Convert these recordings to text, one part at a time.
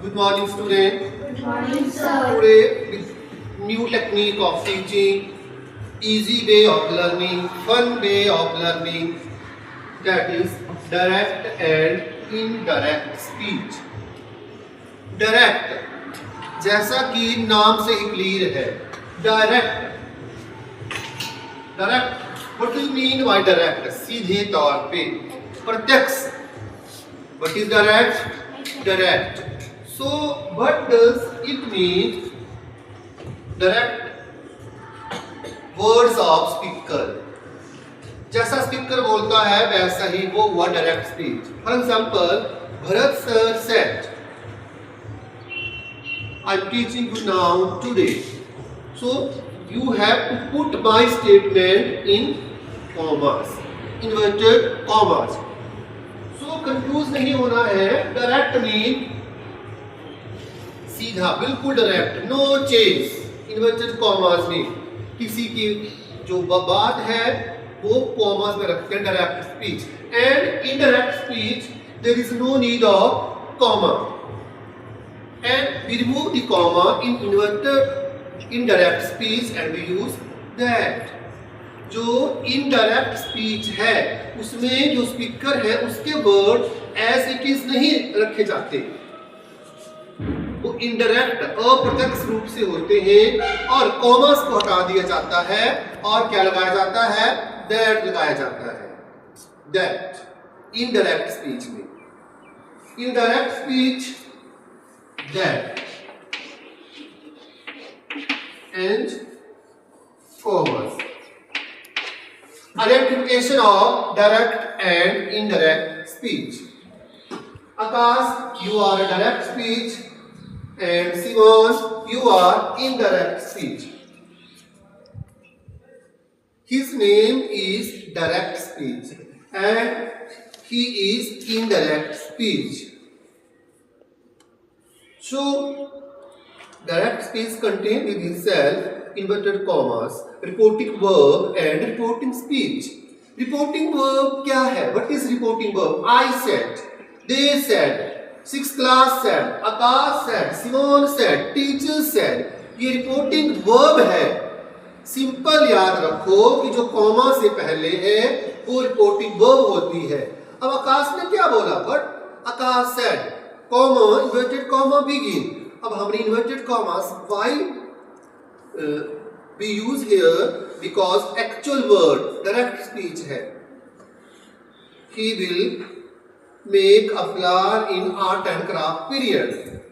Good morning, student. Good morning, sir. Today, with new technique of teaching, easy way of learning, fun way of learning, that is direct and indirect speech. Direct, जैसा कि नाम से ही clear है, direct. What do you mean by direct? सीधे तौर पे, प्रत्यक्ष. What is direct? Direct. So, what does it mean? Direct words of speaker. जैसा स्पीकर बोलता है वैसा ही वो हुआ direct speech. For example, Bharat sir said, I am teaching you now today. So you have to put my statement in commas, inverted commas. So confuse नहीं होना है. Direct mean सीधा, बिल्कुल direct, no change. Inverted commas में किसी की जो बात है वो कॉमास में रखते हैं direct speech. And indirect speech there is no need of comma, and we remove the comma in inverted indirect speech and we use that. जो इनडायरेक्ट स्पीच है उसमें जो स्पीकर है उसके वर्ड एज इट इज नहीं रखे जाते, वो इनडायरेक्ट अप्रत्यक्ष रूप से होते हैं और कॉमर्स को हटा दिया जाता है और क्या लगाया जाता है? दैट लगाया जाता है. दैट इनडायरेक्ट स्पीच में. Indirect speech that and commerce. Identification of direct and indirect speech. Akash, you are a direct speech, and Simon, you are indirect speech. His name is direct speech, and he is indirect speech. So, direct speech contains within itself inverted commas, reporting verb and reporting speech. Reporting verb क्या है? What is reporting verb? I said, they said, sixth class said, Akash said, Simon said, teacher said. ये reporting verb है. Simple याद रखो कि जो comma से पहले है वो reporting verb होती है. अब आकाश ने क्या बोला? But Akash said, comma, inverted comma begin. अब हमने inverted commas why we use here? Because actual word direct speech है. He will make a flower in art and craft period.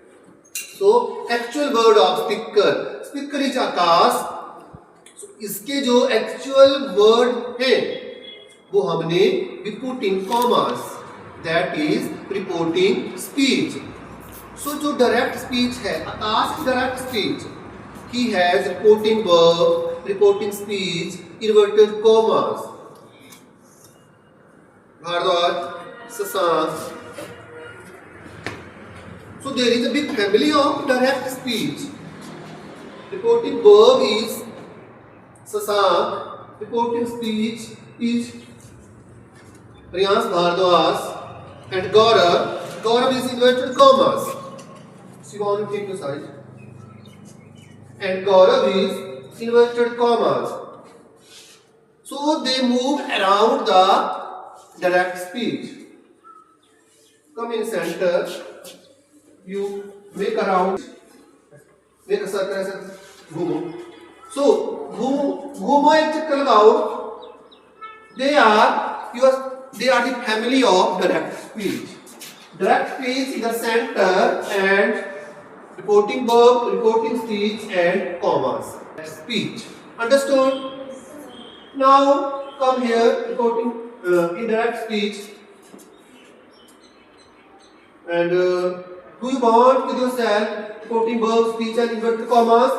So actual word of speaker, speaker is Akash. So, इसके जो actual word है वो हमने we put in commas, that is reporting speech. So जो direct speech है, आकाश direct speech, he has reporting verb, reporting speech, inverted commas. Bhardwaj, Sasank. So there is a big family of direct speech. Reporting verb is Sasank. Reporting speech is Priyans Bhardwaj and Gaurav. Gaurav is inverted commas. So you want to take the side. And Gaurav is inverted commas. So they move around the direct speech. Come in center. You make around. Make a circle. Ghumo. So ghumo एक चक्कर लगाओ. They are the family of direct speech. Direct speech in the center and reporting verb, reporting speech and commas. Speech. Understood? Now come here, reporting indirect speech. And do you want with yourself reporting verb, speech and inverted commas?